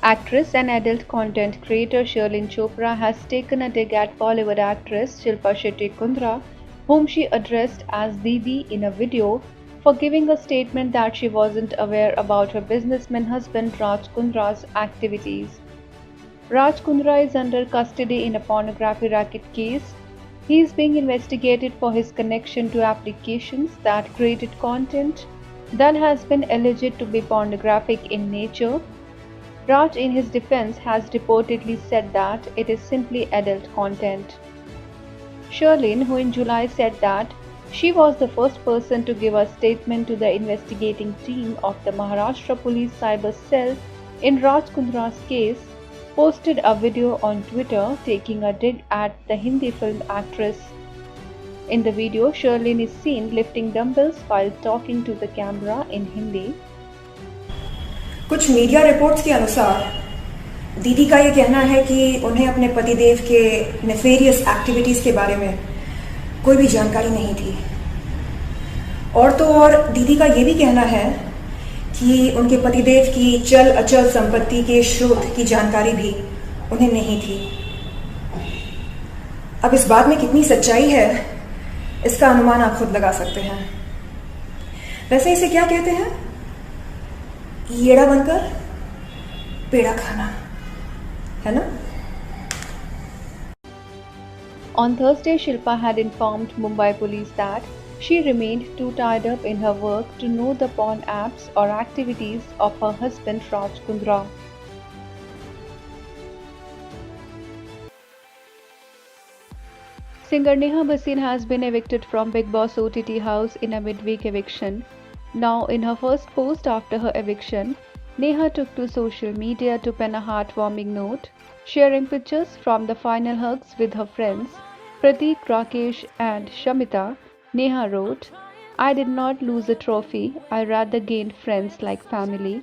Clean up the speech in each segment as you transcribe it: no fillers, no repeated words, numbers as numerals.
Actress and adult content creator Sherlyn Chopra has taken a dig at Bollywood actress Shilpa Shetty Kundra, whom she addressed as Didi in a video, for giving a statement that she wasn't aware about her businessman husband Raj Kundra's activities. Raj Kundra is under custody in a pornography racket case. He is being investigated for his connection to applications that created content that has been alleged to be pornographic in nature. Raj, in his defense, has reportedly said that it is simply adult content. Sherlyn, who in July said that she was the first person to give a statement to the investigating team of the Maharashtra Police Cyber Cell in Raj Kundra's case, posted a video on Twitter taking a dig at the Hindi film actress. In the video, Sherlyn is seen lifting dumbbells while talking to the camera in Hindi. कुछ media reports के अनुसार दीदी का ये कहना है कि उन्हें अपने पतिदेव के नेफेरियस एक्टिविटीज के बारे में कोई भी जानकारी नहीं थी। और तो और दीदी का ये भी कहना है कि उनके पतिदेव की चल अचल संपत्ति के स्रोत की जानकारी भी उन्हें नहीं थी। अब इस बात में कितनी सच्चाई है, इसका अनुमान आप खुद लगा सकते हैं। वैसे इसे क्या कहते हैं? येड़ा बनकर पेड़ा खाना, है ना? On Thursday, Shilpa had informed Mumbai police that she remained too tied up in her work to know the porn apps or activities of her husband Raj Kundra. Singer Neha Bhasin has been evicted from Bigg Boss OTT house in a midweek eviction. Now, in her first post after her eviction, Neha took to social media to pen a heartwarming note, sharing pictures from the final hugs with her friends, Pratik, Rakesh and Shamita. Neha wrote, "I did not lose a trophy, I rather gained friends like family.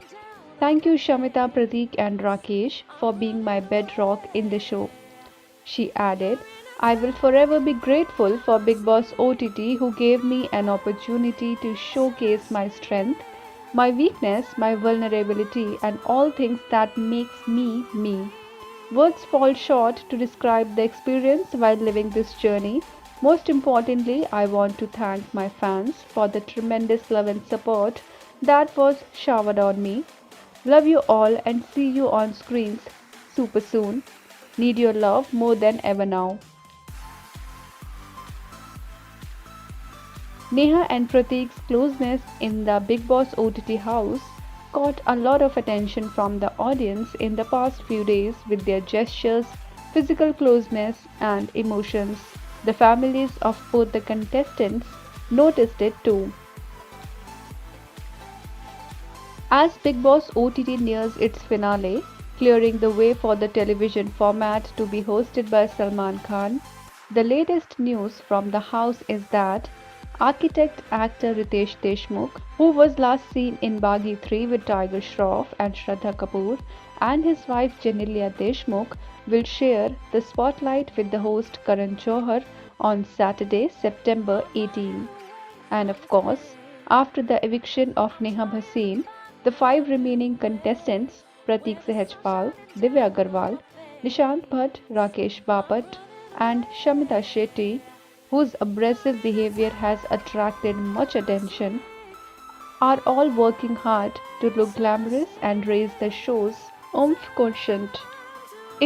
Thank you Shamita, Pratik and Rakesh for being my bedrock in the show." She added, "I will forever be grateful for Bigg Boss OTT who gave me an opportunity to showcase my strength, my weakness, my vulnerability and all things that makes me me. Words fall short to describe the experience while living this journey. Most importantly, I want to thank my fans for the tremendous love and support that was showered on me. Love you all and see you on screens super soon. Need your love more than ever now." Neha and Pratik's closeness in the Bigg Boss OTT house caught a lot of attention from the audience in the past few days with their gestures, physical closeness, and emotions. The families of both the contestants noticed it too. As Bigg Boss OTT nears its finale, clearing the way for the television format to be hosted by Salman Khan, the latest news from the house is that architect actor Ritesh Deshmukh, who was last seen in Baghi 3 with Tiger Shroff and Shraddha Kapoor, and his wife Janelia Deshmukh will share the spotlight with the host Karan Johar on Saturday, September 18. And of course, after the eviction of Neha Bhasin, the 5 remaining contestants Pratik Sehajpal, Divya Agarwal, Nishant Bhatt, Rakesh Bapat, and Shamita Shetty, whose abrasive behavior has attracted much attention, are all working hard to look glamorous and raise the show's oomph quotient.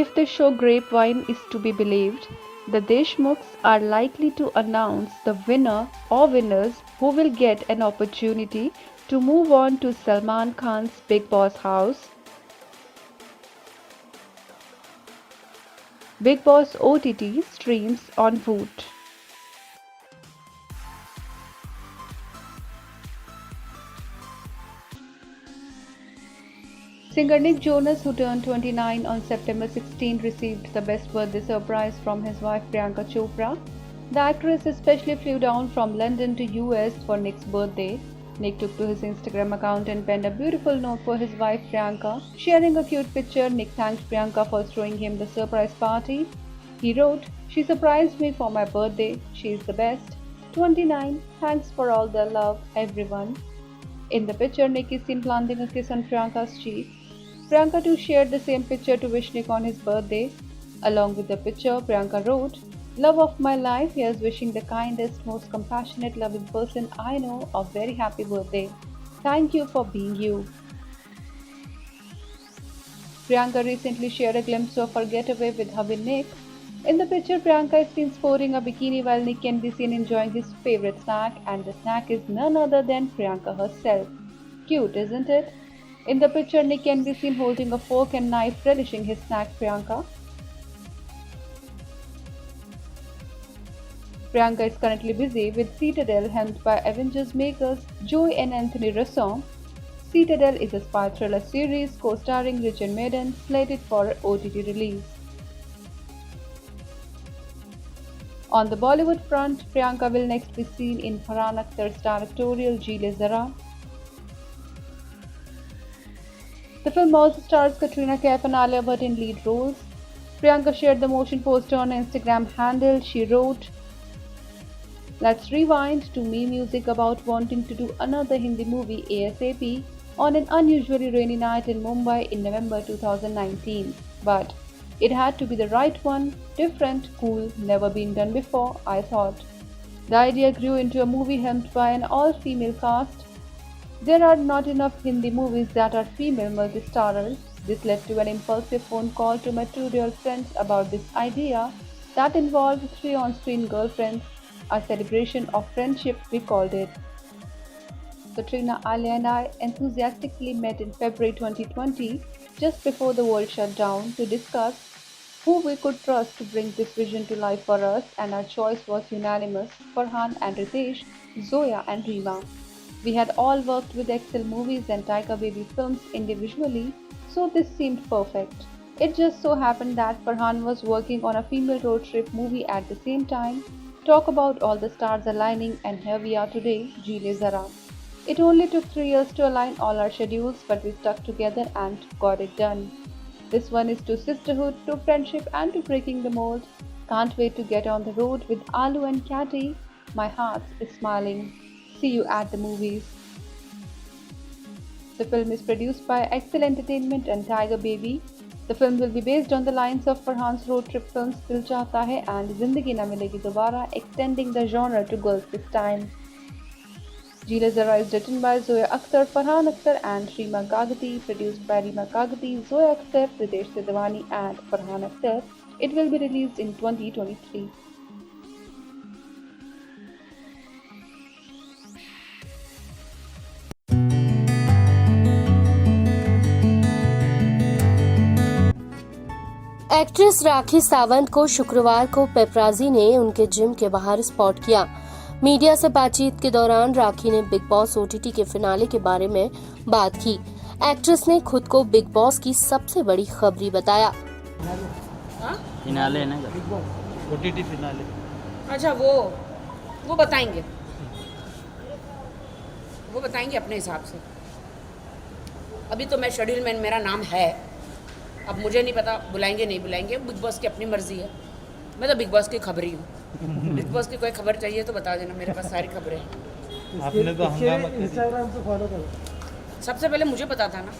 If the show Grapevine is to be believed, the Deshmukhs are likely to announce the winner or winners who will get an opportunity to move on to Salman Khan's Bigg Boss house. Bigg Boss OTT streams on Voot. Singer Nick Jonas, who turned 29 on September 16, received the best birthday surprise from his wife Priyanka Chopra. The actress especially flew down from London to US for Nick's birthday. Nick took to his Instagram account and penned a beautiful note for his wife Priyanka. Sharing a cute picture, Nick thanked Priyanka for throwing him the surprise party. He wrote, "She surprised me for my birthday. She is the best. 29. Thanks for all the love, everyone." In the picture, Nick is seen planting a kiss on Priyanka's cheek. Priyanka too shared the same picture to wish Nick on his birthday. Along with the picture, Priyanka wrote, "Love of my life, here's wishing the kindest, most compassionate, loving person I know a very happy birthday. Thank you for being you." Priyanka recently shared a glimpse of her getaway with hubby Nick. In the picture, Priyanka is seen sporting a bikini while Nick can be seen enjoying his favorite snack, and the snack is none other than Priyanka herself. Cute, isn't it? In the picture, Nick can be seen holding a fork and knife, relishing his snack. Priyanka is currently busy with Citadel, helmed by Avengers makers Joy and Anthony Russo. Citadel is a spy thriller series co-starring Richard Madden, slated for OTT release. On the Bollywood front, Priyanka will next be seen in Farhan Akhtar's directorial Jile Zara. The film also stars Katrina Kaif and Alia Bhatt in lead roles. Priyanka shared the motion poster on her Instagram handle. She wrote, "Let's rewind to me music about wanting to do another Hindi movie ASAP on an unusually rainy night in Mumbai in November 2019. But it had to be the right one, different, cool, never been done before, I thought." The idea grew into a movie helmed by an all-female cast. There are not enough Hindi movies that are female multi-starrers. This led to an impulsive phone call to my two real friends about this idea that involved three on-screen girlfriends, a celebration of friendship, we called it. Katrina, Alia and I enthusiastically met in February 2020, just before the world shut down, to discuss who we could trust to bring this vision to life for us, and our choice was unanimous: Farhan and Ritesh, Zoya and Rima. We had all worked with Excel Movies and Tiger Baby Films individually, so this seemed perfect. It just so happened that Farhan was working on a female road trip movie at the same time. Talk about all the stars aligning, and here we are today, Jile Zara. It only took 3 years to align all our schedules, but we stuck together and got it done. This one is to sisterhood, to friendship, and to breaking the mold. Can't wait to get on the road with Alu and Catty. My heart is smiling. See you at the movies. The film is produced by Excel Entertainment and Tiger Baby. The film will be based on the lines of Farhan's road trip films Dil Chahta Hai and Zindagi Na Milegi Dobara, extending the genre to girls this time. Jile Zara is written by Zoya Akhtar, Farhan Akhtar and Rima Gagati, produced by Rima Gagati, Zoya Akhtar, Ritesh Sidhwani and Farhan Akhtar. It will be released in 2023. Actress Rakhi Sawant को शुक्रवार को paparazzi ने उनके gym के बाहर spot किया। Media से बातचीत के दौरान राखी ने बिग बॉस ओटीटी के फिनाले के बारे में बात की। एक्ट्रेस ने खुद को बिग बॉस की सबसे बड़ी खबरी बताया। फिनाले ना ओटीटी फिनाले। अच्छा, वो बताएंगे अपने हिसाब से। अभी तो मैं शेड्यूल में मेरा नाम है, अब मुझे नहीं पता बुलाएंगे नहीं बुलाएंगे, बिग बॉस की अपनी मर्जी है। मैं तो बिग बॉस की खबरी हूँ। बिग बॉस की कोई खबर चाहिए तो बता देना, मेरे पास सारी खबरें हैं। आपने तो हंगामा इंस्टाग्राम पे फॉलो करो। सबसे पहले मुझे पता था ना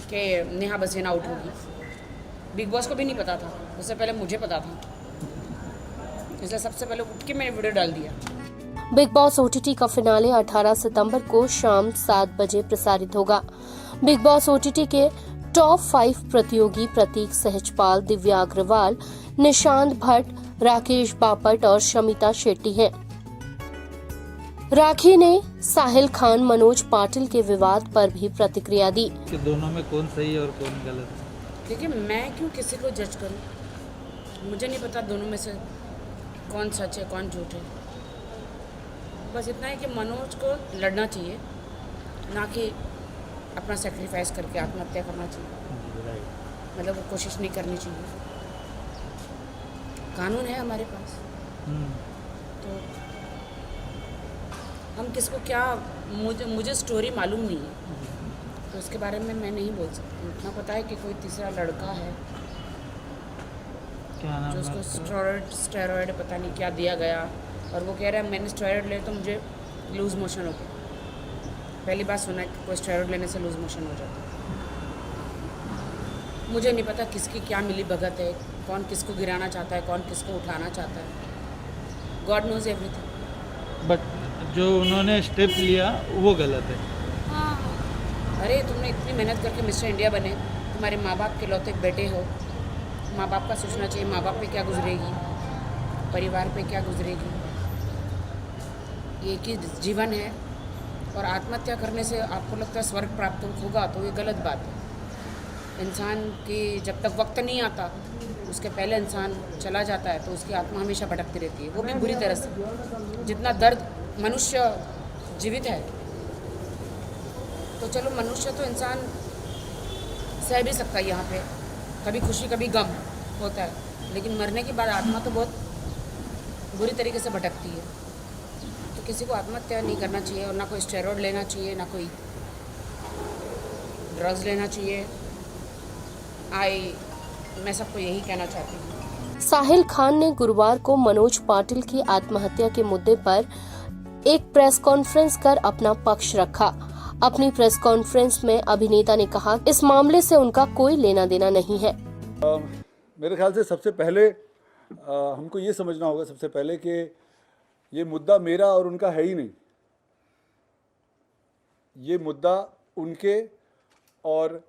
कि नेहा बसेना आउट होगी। बिग बॉस को भी नहीं पता था, उससे पहले मुझे पता था, इसलिए सबसे पहले उठ के मैंने वीडियो डाल दिया। बिग बॉस ओटीटी का फिनाले 18 सितंबर को शाम 7 बजे प्रसारित होगा। बिग बॉस ओटीटी के टॉप 5 प्रतियोगी प्रतीक सहजपाल, दिव्या अग्रवाल, निशांत भट्ट, राकेश बापट और शमिता शेट्टी हैं। राखी ने साहिल खान, मनोज पाटिल के विवाद पर भी प्रतिक्रिया दी। कि दोनों में कौन सही और कौन गलत है? देखिए, मैं क्यों किसी को जज करूं? मुझे नहीं पता दोनों में से कौन सच है कौन झूठ है। बस इतना है कि मनोज को लड़ना चाहिए, ना कि अपना सेक्रीफाइस करके आत्महत्या करना चाहिए। मतलब वो कोशिश नहीं करनी चाहिए। कानून है हमारे पास, तो हम किसको क्या, मुझे स्टोरी मालूम नहीं है, तो उसके बारे में मैं नहीं बोल सकती। इतना पता है कि कोई तीसरा लड़का है क्या नाम जो है उसको उसका? स्टेरॉयड पता नहीं क्या दिया गया, और वो कह रहा है मैंने स्टेरॉयड ले तो मुझे लूज़ मोशन हो गया। पहली बार सुना है कि कोई स्टेरॉयड लेने से लूज़ मोशन हो जाता है। मुझे नहीं पता किसकी क्या मिली भगत है, कौन किसको गिराना चाहता है, कौन किसको उठाना चाहता है। God knows everything. बट जो उन्होंने स्टेप लिया वो गलत है। हाँ, अरे तुमने इतनी मेहनत करके मिस्टर इंडिया बने, तुम्हारे माँ बाप के लौते बेटे हो, माँ बाप का सोचना चाहिए माँ बाप पे क्या गुजरेगी, परिवार पे क्या गुजरेगी। ये कि जीवन है और आत्महत्या करने से आपको लगता है स्वर्ग प्राप्त होगा, तो ये गलत बात है। इंसान की जब तक वक्त नहीं आता उसके पहले इंसान चला जाता है तो उसकी आत्मा हमेशा भटकती रहती है, वो भी बुरी तरह से। जितना दर्द मनुष्य जीवित है तो चलो मनुष्य तो इंसान सह भी सकता है, यहाँ पे कभी खुशी कभी गम होता है, लेकिन मरने के बाद आत्मा तो बहुत बुरी तरीके से भटकती है। तो किसी को आत्महत्या नहीं करना चाहिए और ना कोई स्टेरॉइड लेना चाहिए, ना कोई ड्रग्स लेना चाहिए। मैं सबको यही कहना चाहती हूँ। साहिल खान ने गुरुवार को मनोज पाटिल की आत्महत्या के मुद्दे पर एक प्रेस कॉन्फ्रेंस कर अपना पक्ष रखा। अपनी प्रेस कॉन्फ्रेंस में अभिनेता ने कहा इस मामले से उनका कोई लेना देना नहीं है। मेरे ख्याल से सबसे पहले हमको ये समझना होगा सबसे पहले कि ये मुद्दा मेरा और उनका है ही नहीं, ये मुद्दा उनके और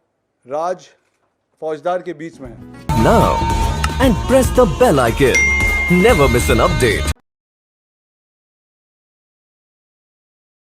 राज फौजदार के बीच में है। Now and press the bell icon. Never miss an update.